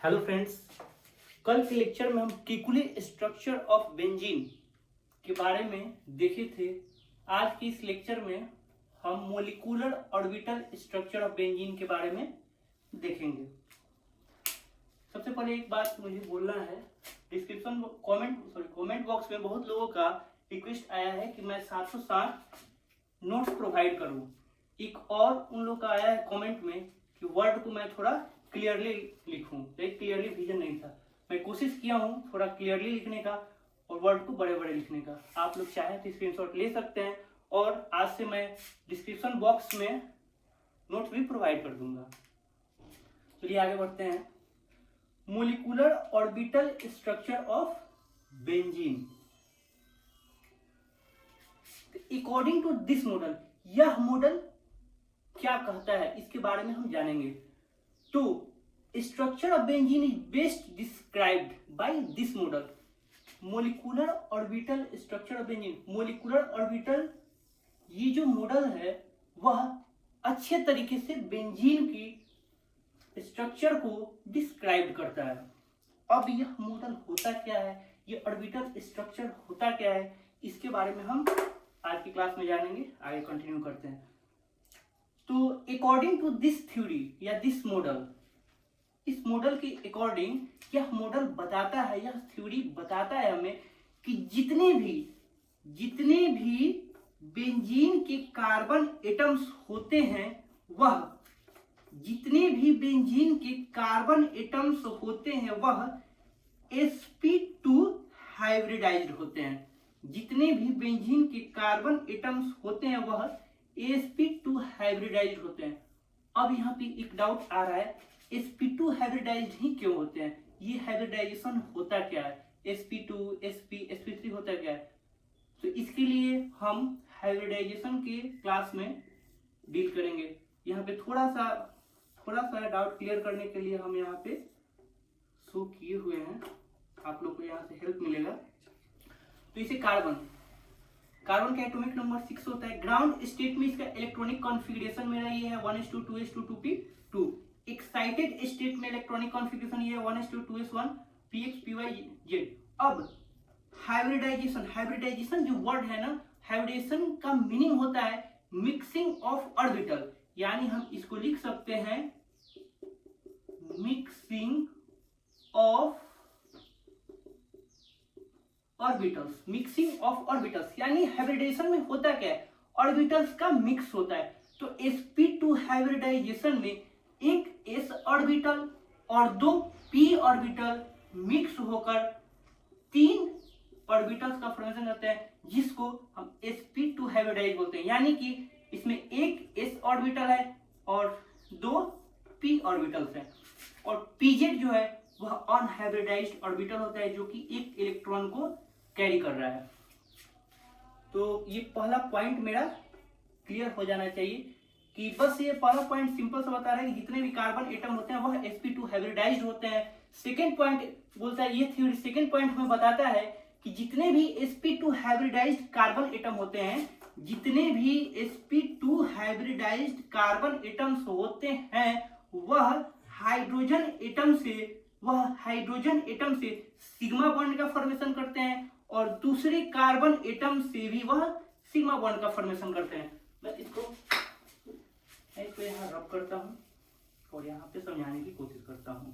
Hello friends, कल के lecture में हम कीकुली स्ट्रक्चर ऑफ बेंजीन के बारे में देखे थे। आज के इस लेक्चर में हम molecular orbital structure of benzene के बारे में देखेंगे। सबसे पहले एक बात मुझे बोलना है, कमेंट बॉक्स में बहुत लोगों का रिक्वेस्ट आया है कि मैं 760 नोट्स प्रोवाइड करूं। एक और उन लोगों का आया है कमेंट में कि वर्ड को मैं थोड़ा क्लियरली लिखूं, एक क्लियरली विजन नहीं था। मैं कोशिश किया हूं थोड़ा क्लियरली लिखने का और वर्ड को बड़े बड़े लिखने का। आप लोग चाहें तो स्क्रीनशॉट ले सकते हैं और आज से मैं डिस्क्रिप्शन बॉक्स में नोट्स भी प्रोवाइड कर दूंगा। चलिए आगे बढ़ते हैं। Molecular orbital structure of benzene according to this model, यह मॉडल क्या कहता है इसके बारे में हम जानेंगे। तो structure of benzene is best described by this model. Molecular orbital structure of benzene, molecular orbital ये जो मॉडल है वह अच्छे तरीके से बेंजीन की स्ट्रक्चर को डिस्क्राइब करता है। अब यह मॉडल होता क्या है, ये ऑर्बिटल स्ट्रक्चर होता क्या है, इसके बारे में हम आज की क्लास में जानेंगे। आगे कंटिन्यू करते हैं। तो अकॉर्डिंग टू दिस थ्योरी या दिस मॉडल, इस मॉडल के अकॉर्डिंग यह मॉडल बताता है, यह थ्योरी बताता है हमें कि जितने भी बेंजीन के कार्बन एटम्स होते हैं वह sp2 हाइब्रिडाइज्ड होते हैं। जितने भी बेंजीन के कार्बन एटम्स होते हैं वह sp2 हाइब्रिडाइज्ड होते हैं। अब यहाँ पे एक डाउट आ रहा है, sp2 हाइब्रिडाइज्ड ही क्यों होते हैं, ये हाइब्रिडाइजेशन होता क्या है, sp2 sp sp3 होता क्या है। तो इसके लिए हम हाइब्रिडाइजेशन के क्लास में डील करेंगे। यहाँ पे थोड़ा सा डाउट क्लियर करने के लिए हम यहाँ पे शो किए हुए हैं, आप लोग को यहाँ से हेल्प मिलेगा। तो इसे कार्बन का एटॉमिक नंबर 6 होता है। ग्राउंड स्टेट में इसका इलेक्ट्रॉनिक कॉन्फ़िगरेशन मेरा ये है 1s2 2s2 2p2। Excited state में इलेक्ट्रॉनिक कॉन्फ़िगरेशन ये है 1s2 2s1 px py z। अब हाइब्रिडाइजेशन जो वर्ड है ना, हाइब्रिडाइजेशन का मीनिंग होता है मिक्सिंग ऑफ ऑर्बिटल, यानी हम इसको लिख सकते हैं मिक्सिंग ऑफ ऑर्बिटल्स। यानी हाइब्रिडाइजेशन में होता क्या है, ऑर्बिटल्स का मिक्स होता है। तो sp2 हाइब्रिडाइजेशन में एक s ऑर्बिटल और 2 p ऑर्बिटल मिक्स होकर 3 ऑर्बिटल्स का फॉर्मेशन करते हैं, जिसको हम sp2 हाइब्रिडाइज बोलते हैं। यानी कि इसमें एक s ऑर्बिटल है और 2 p ऑर्बिटल्स हैं, और pz जो है वह अनहाइब्रिडाइज्ड ऑर्बिटल होता है जो कि एक इलेक्ट्रॉन को कैरी कर रहा है। तो ये पहला पॉइंट मेरा क्लियर हो जाना चाहिए कि बस ये पहला पॉइंट सिंपल सा बता रहा है कि जितने भी कार्बन एटम होते हैं वह sp2 हाइब्रिडाइज्ड होते हैं। सेकंड पॉइंट बोलता है, ये थ्योरी सेकंड पॉइंट हमें बताता है कि जितने भी sp2 हाइब्रिडाइज्ड कार्बन एटम होते हैं, जितने भी sp2 हाइब्रिडाइज्ड कार्बन एटम्स होते हैं वह हाइड्रोजन एटम से सिग्मा बॉन्ड का फॉर्मेशन करते हैं और दूसरे कार्बन एटम से भी वह सिग्मा बॉन्ड का फॉर्मेशन करते हैं। मैं इसको यहाँ रब करता हूँ और यहाँ पे समझाने की कोशिश करता हूँ।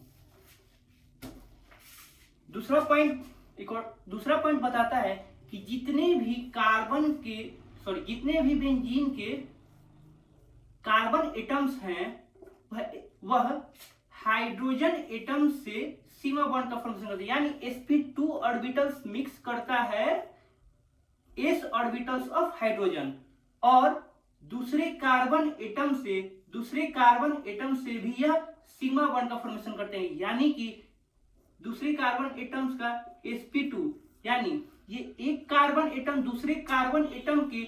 दूसरा पॉइंट बताता है कि जितने भी बेंजीन के कार्बन एटम्स हैं वह हाइड्रोजन एटम से सिग्मा बॉन्ड का फॉर्मेशन करते हैं। यानी sp2 ऑर्बिटल्स मिक्स करता है s ऑर्बिटल्स ऑफ हाइड्रोजन और दूसरे कार्बन एटम से भी यह सिग्मा बॉन्ड का फॉर्मेशन करते हैं। यानी कि दूसरे कार्बन एटम्स का sp2, यानी ये एक कार्बन एटम दूसरे कार्बन एटम के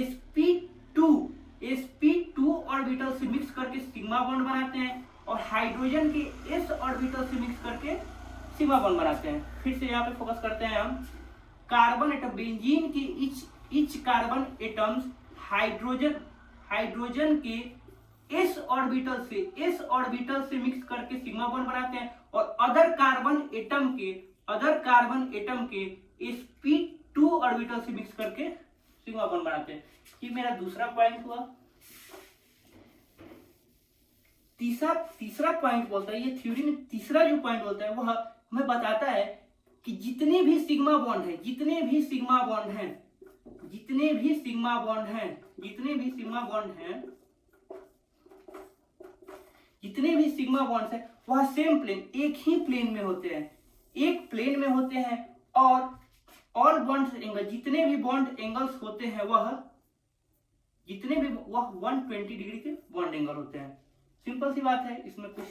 sp2 ऑर्बिटल से मिक्स करके सिग्मा बॉन्ड बनाते हैं और हाइड्रोजन के s ऑर्बिटल से मिक्स करके सिग्मा बॉन्ड बनाते हैं। फिर से यहाँ पे फोकस करते हैं हम कार्बन एटम, बेंजीन के इच कार्बन एटम्स हाइड्रोजन के s ऑर्बिटल से मिक्स करके सिग्मा बॉन्ड बनाते हैं और अदर कार्बन एटम के sp2 ऑर्बिटल से मिक्स करके सिग्मा बॉन्ड बनाते हैं। ये मेरा दूसरा पॉइंट हुआ। तीसरा पॉइंट बोलता है, ये थ्योरी में तीसरा जो पॉइंट बोलता है वह हमें बताता है कि जितने भी सिग्मा बॉन्ड हैं, जितने भी सिग्मा बॉन्ड हैं वह सेम प्लेन, एक ही प्लेन में होते हैं, एक प्लेन में होते हैं और ऑल बॉन्ड एंगल, जितने भी बॉन्ड एंगल्स होते हैं वह 120 डिग्री के बॉन्ड एंगल होते हैं। सिंपल सी बात है, इसमें कुछ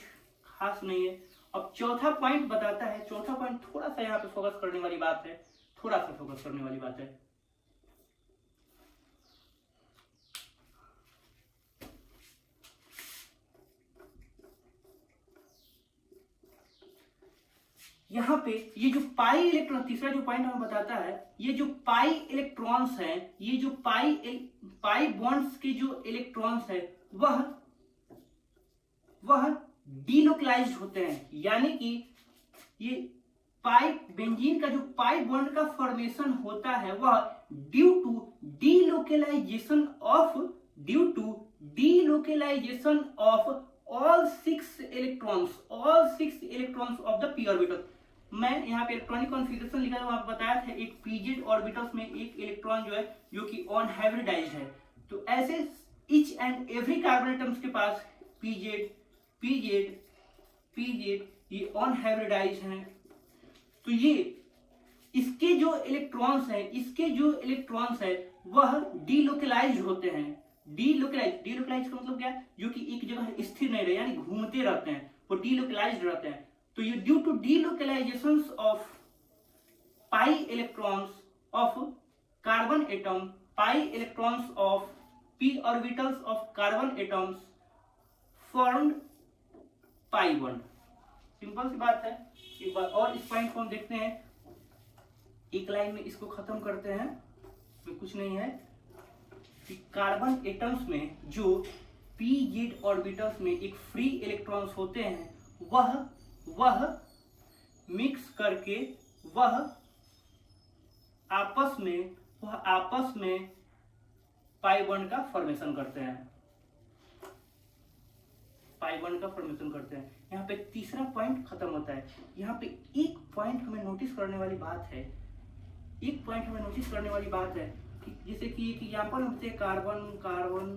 खास नहीं है। अब चौथा पॉइंट बताता है, चौथा पॉइंट थोड़ा सा यहाँ पे फोकस करने वाली बात है, यहाँ पे ये जो पाई इलेक्ट्रॉन, तीसरा जो पॉइंट हमें बताता है, ये जो पाई इलेक्ट्रॉन्स हैं, ये जो पाई बॉन्ड्स के जो इलेक्ट्रॉन्स है वह डीलोकलाइज्ड होते हैं, यानी कि ये पाई बेंजीन का जो पाई बॉन्ड का फॉर्मेशन होता है वह due to delocalization of all six electrons of the p orbital. मैं यहाँ पे इलेक्ट्रॉनिक कॉन्फ़िगरेशन लिखा था, वहां बताया था एक pz ऑर्बिटल्स में एक इलेक्ट्रॉन जो है जो कि ऑन हाइब्रिडाइज्ड है। तो ऐसे each and every carbon atoms के पास pz ये ऑन हाइब्रिडाइज्ड हैं। तो ये इसके जो इलेक्ट्रॉन्स है वह डीलोकलाइज्ड होते हैं। डीलोकलाइज का मतलब क्या है? जो कि एक जगह स्थिर नहीं रहे, यानी घूमते रहते हैं, वो डीलोकलाइज्ड रहते हैं। तो ये due to delocalization of pi electrons of carbon atom, pi electrons of p orbitals of carbon atoms formed pi bond. Simple सी बात है। एक बार और इस पॉइंट को हम देखते हैं, एक लाइन में इसको खत्म करते हैं, तो कुछ नहीं है कि कार्बन एटम्स में जो pz ऑर्बिटल्स में एक फ्री इलेक्ट्रॉन्स होते हैं वह मिक्स करके वह आपस में पाई बॉन्ड का फॉर्मेशन करते हैं, यहाँ पे तीसरा पॉइंट खत्म होता है। यहाँ पे एक पॉइंट हमें नोटिस करने वाली बात है, कि जैसे कि एक एग्जांपल होते हैं कार्बन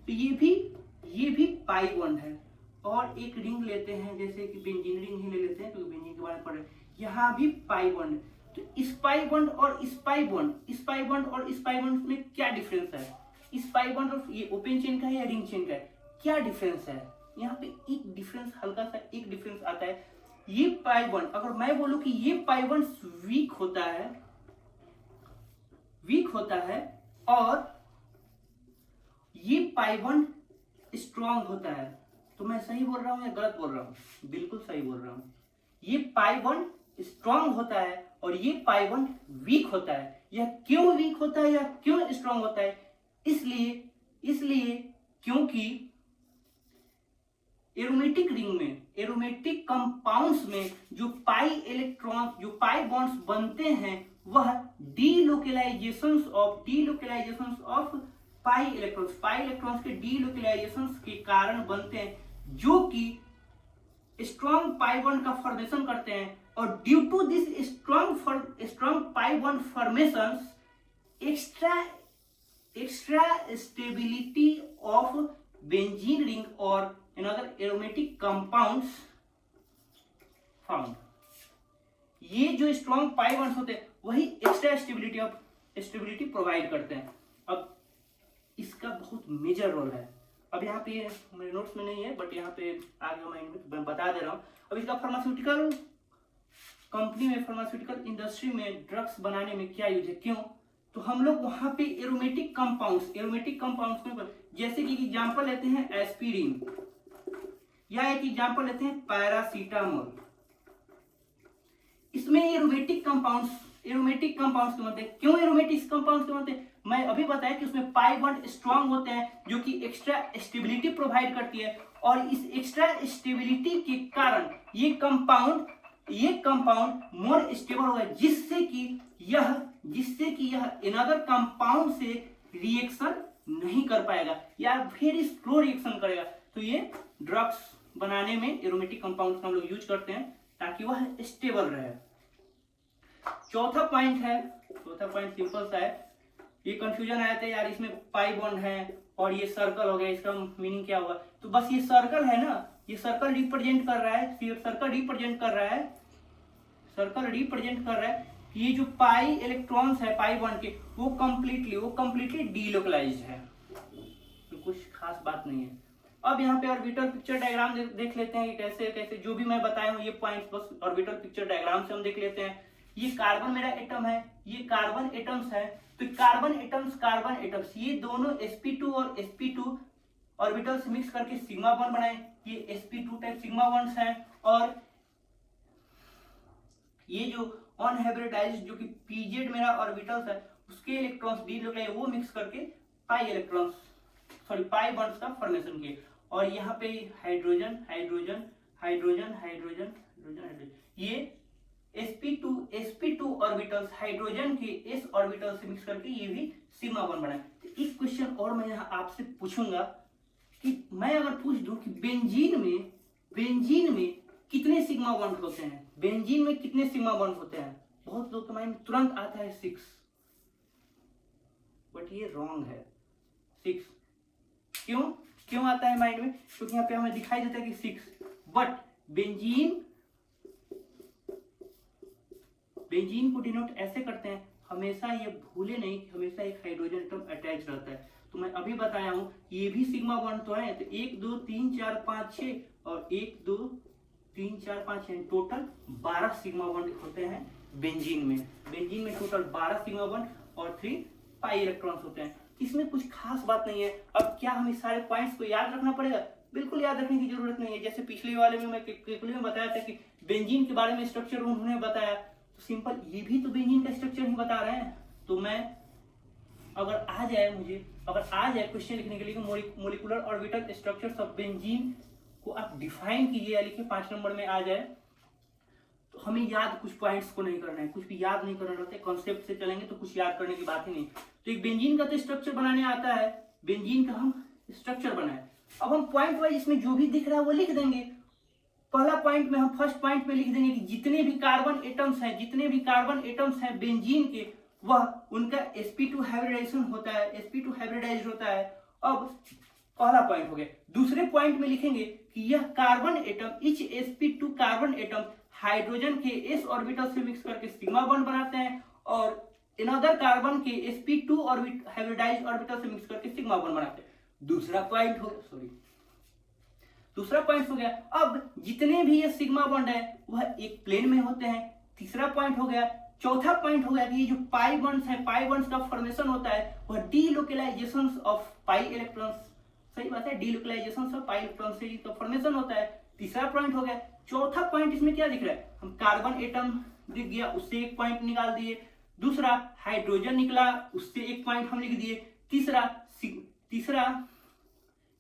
तो ये भी पाई बॉन्ड है। और एक रिंग लेते हैं, जैसे कि बेंजीन रिंग ही ले लेते हैं क्योंकि बेंजीन के बारे में पढ़े, यहाँ भी पाई बॉन्ड है। तो इस पाई बॉन्ड और इस पाई बॉन्ड में क्या डिफरेंस है? इस पाई बॉन्ड और ये ओपन चेन का है या रिंग चेन का है, क्या डिफरेंस है? यहाँ पे एक डिफरेंस, हल्का सा एक डिफरेंस आता है। ये पाई बॉन्ड, अगर मैं बोलूं कि ये पाई बॉन्ड वीक होता है और ये पाई बॉन्ड स्ट्रॉन्ग होता है, तो मैं सही बोल रहा हूं या गलत बोल रहा हूं? बिल्कुल सही बोल रहा हूं। ये पाई बॉन्ड स्ट्रॉन्ग होता है और ये पाई बॉन्ड वीक होता है। यह क्यों वीक होता है या क्यों स्ट्रॉन्ग होता है? इसलिए क्योंकि एरोमेटिक रिंग में, एरोमेटिक कंपाउंड्स में जो पाई बॉन्ड्स बनते हैं वह डीलोकलाइजेशंस ऑफ पाई इलेक्ट्रॉन्स के डीलोकलाइजेशंस के कारण बनते हैं, जो कि स्ट्रॉन्ग पाई बॉन्ड का फॉर्मेशन करते हैं। और due to this strong pi bond formations, extra stability of benzene ring or another aromatic compounds found। ये जो स्ट्रॉन्ग पाई बॉन्ड्स होते हैं वही एक्स्ट्रा स्टेबिलिटी प्रोवाइड करते हैं। अब इसका बहुत मेजर रोल है। अब यहाँ पे मेरे नोट्स में नहीं है, बट यहाँ पे आगे मैं बता दे रहा हूँ। अब इसका फार्मास्यूटिकल कंपनी में, फार्मास्यूटिकल इंडस्ट्री में ड्रग्स बनाने में क्या यूज है, क्यों? तो हम लोग वहां पे एरोमेटिक कंपाउंड्स में, जैसे कि एग्जांपल लेते हैं एस्पिरिन, या एक एग्जांपल लेते हैं पैरासीटामोल। इसमें एरोमेटिक कंपाउंड्स के बनते हैं। क्यों एरोमेटिक कंपाउंड्स के बनते हैं? मैं अभी बताया कि उसमें पाई बॉन्ड स्ट्रांग होते हैं जो कि एक्स्ट्रा स्टेबिलिटी प्रोवाइड करती है, और इस एक्स्ट्रा स्टेबिलिटी के कारण ये कंपाउंड मोर स्टेबल होगा, जिससे कि यह अनदर कंपाउंड से रिएक्शन नहीं कर पाएगा या फिर स्लो रिएक्शन करेगा। तो ये ड्रग्स बनाने में एरोमेटिक कंपाउंड्स का हम लोग यूज करते हैं ताकि वह स्टेबल रहे। चौथा पॉइंट सिंपल सा है, ये कंफ्यूजन आया था यार, इसमें पाई बॉन्ड है और ये सर्कल हो गया, इसका मीनिंग क्या होगा? तो बस ये सर्कल है ना, ये सर्कल रिप्रेजेंट कर रहा है कि ये जो पाई इलेक्ट्रॉन्स है पाई बॉन्ड के, वो कंप्लीटली डीलोकलाइज्ड है, तो कुछ खास बात नहीं है। अब यहाँ पे ऑर्बिटल पिक्चर डायग्राम देख लेते हैं कि कैसे जो भी मैं बताया हूँ ये पॉइंट्स बस ऑर्बिटल पिक्चर डायग्राम से हम देख लेते हैं। ये कार्बन मेरा एटम है, ये कार्बन एटम्स है, तो कार्बन एटम्स ये दोनों sp2 और sp2 ऑर्बिटल से मिक्स करके सिग्मा बॉन्ड बनाए, ये sp2 टाइप सिग्मा बॉन्ड्स हैं। और ये जो अनहाइब्रिडाइज्ड जो कि pz मेरा ऑर्बिटल्स है उसके इलेक्ट्रॉन्स डीलोकलाइज वो मिक्स करके पाई बॉन्ड्स का फॉर्मेशन किए। और यहाँ पे हाइड्रोजन ये sp2 ऑर्बिटल्स हाइड्रोजन के s ऑर्बिटल से मिक्स करके ये भी सिग्मा बॉन्ड बनाए। तो एक क्वेश्चन और मैं यहाँ आपसे पूछूंगा कि मैं अगर पूछ दूं कि बेंजीन में कितने सिग्मा बॉन्ड होते हैं, बहुत लोग के माइंड में तुरंत आता है 6, बट ये रॉन्ग है। 6 क्यों आता है माइंड में? क्योंकि यहाँ पे हमें दिखाई देता है कि 6, बट बेंजीन को डिनोट ऐसे करते हैं, हमेशा ये भूले नहीं कि हमेशा एक हाइड्रोजन एटम अटैच रहता है। तो मैं अभी बताया हूं ये भी सिग्मा बॉन्ड तो है, तो 1 2 3 4 5 6 और 1 2 3 4 5 6 टोटल 12 सिग्मा बॉन्ड होते हैं बेंजीन में टोटल 12 सिग्मा बॉन्ड और 3 पाई इलेक्ट्रॉन्स होते हैं। इसमें कुछ खास बात नहीं है। अब क्या हमें सारे पॉइंट्स को याद रखना पड़ेगा? बिल्कुल याद रखने की जरूरत नहीं है। जैसे पिछले वाले में मैं में बताया था कि बेंजीन के बारे में स्ट्रक्चर उन्होंने बताया, तो सिंपल ये भी तो बेंजीन का स्ट्रक्चर ही बता रहे हैं। तो मैं अगर आ जाए क्वेश्चन लिखने के लिए molecular orbital structures of benzene को आप डिफाइन कीजिए या लिखिए 5 नंबर में आ जाए, तो हमें याद कुछ पॉइंट्स को नहीं करना है, कुछ भी याद नहीं करना रहता है, कॉन्सेप्ट से चलेंगे तो कुछ याद करने की बात ही नहीं। तो एक बेंजीन का तो स्ट्रक्चर बनाने आता है, बेंजीन का हम स्ट्रक्चर बनाए। अब हम पॉइंट वाइज इसमें जो भी दिख रहा है वो लिख देंगे। पहला पॉइंट में हम फर्स्ट पॉइंट में लिख देंगे कि जितने भी कार्बन एटम्स हैं बेंजीन के, वह उनका sp2 हाइब्रिडाइज्ड होता है। अब पहला पॉइंट हो गया। दूसरे पॉइंट में लिखेंगे कि यह carbon atom etch sp2 carbon atom hydrogen के s ऑर्बिटल से मिक्स करके सिग्मा बॉन्ड बनाते हैं और अनदर कार्बन के sp2 हाइब्रिडाइज्ड ऑर्बिटल से मिक्स करके सिग्मा बॉन्ड बनाते हैं। दूसरा पॉइंट हो गया। अब जितने भी ये सिग्मा बॉन्ड है वह एक प्लेन में होते हैं। तीसरा पॉइंट हो गया। चौथा पॉइंट हो गया कि ये जो पाई बॉन्ड्स है, पाई बॉन्ड्स का फॉर्मेशन होता है वह डीलोकलाइजेशन ऑफ पाई इलेक्ट्रॉन्स, सही बात है, डीलोकलाइजेशन ऑफ पाई इलेक्ट्रॉन्स से इसका फॉर्मेशन होता है। तीसरा पॉइंट हो गया। चौथा पॉइंट इसमें क्या दिख रहा है? हम कार्बन एटम दिख गया, उससे एक पॉइंट निकाल दिए। दूसरा हाइड्रोजन निकला, उससे एक पॉइंट हम लिख दिए। तीसरा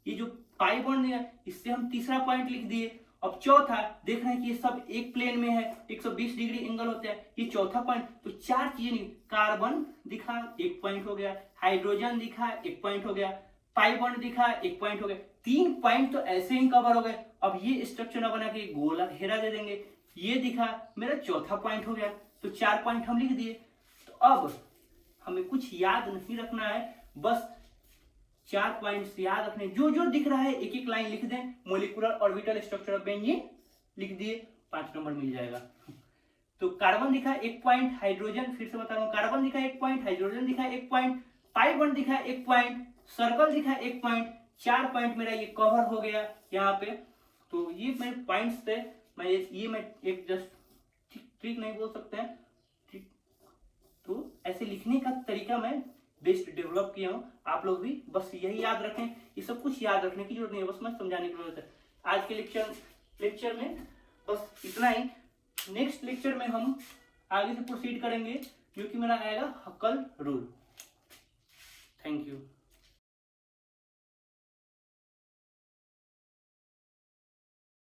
ये जो पाई बॉन्ड है इससे हम तीसरा पॉइंट लिख दिए। अब चौथा देख रहे हैं कि ये सब एक प्लेन में है, 120 डिग्री एंगल होता है, ये चौथा पॉइंट। तो 4 चीजें नहीं, कार्बन दिखा 1 पॉइंट हो गया, हाइड्रोजन दिखा 1 पॉइंट हो गया, पाई बॉन्ड दिखा 1 पॉइंट हो गया। 3 पॉइंट तो ऐसे ही कवर हो गए। अब ये स्ट्रक्चर ना बना के गोला घेरा दे देंगे, ये दिखा मेरा चौथा पॉइंट हो गया, तो 4 पॉइंट हम लिख दिए। तो अब हमें कुछ याद नहीं रखना है, बस 4 पॉइंट्स याद रखने। जो जो दिख रहा है एक एक लाइन लिख दें। Molecular orbital structure of benzene लिख दिए, 5 नंबर मिल जाएगा। तो कार्बन दिखा 1 पॉइंट, हाइड्रोजन फिर से बता रहा हूँ, कार्बन दिखा 1 पॉइंट, हाइड्रोजन दिखा 1 पॉइंट, पाई बॉन्ड दिखा 1 पॉइंट, सर्कल दिखा 1 पॉइंट। 4 पॉइंट मेरा ये कवर हो गया यहाँ पे। तो ये मेरे पॉइंट्स थे। मैं एक जस्ट ठीक नहीं बोल सकते हैं, ठीक। तो ऐसे लिखने का तरीका मैं बेस्ट डेवलप किया हूँ। आप लोग भी बस यही याद रखें, ये सब कुछ याद रखने की जरूरत नहीं है, बस मैं समझाने की जरूरत है। आज के लेक्चर में बस इतना ही। नेक्स्ट लेक्चर में हम आगे से प्रोसीड करेंगे जो कि मेरा आएगा हक्कल रूल। Thank you.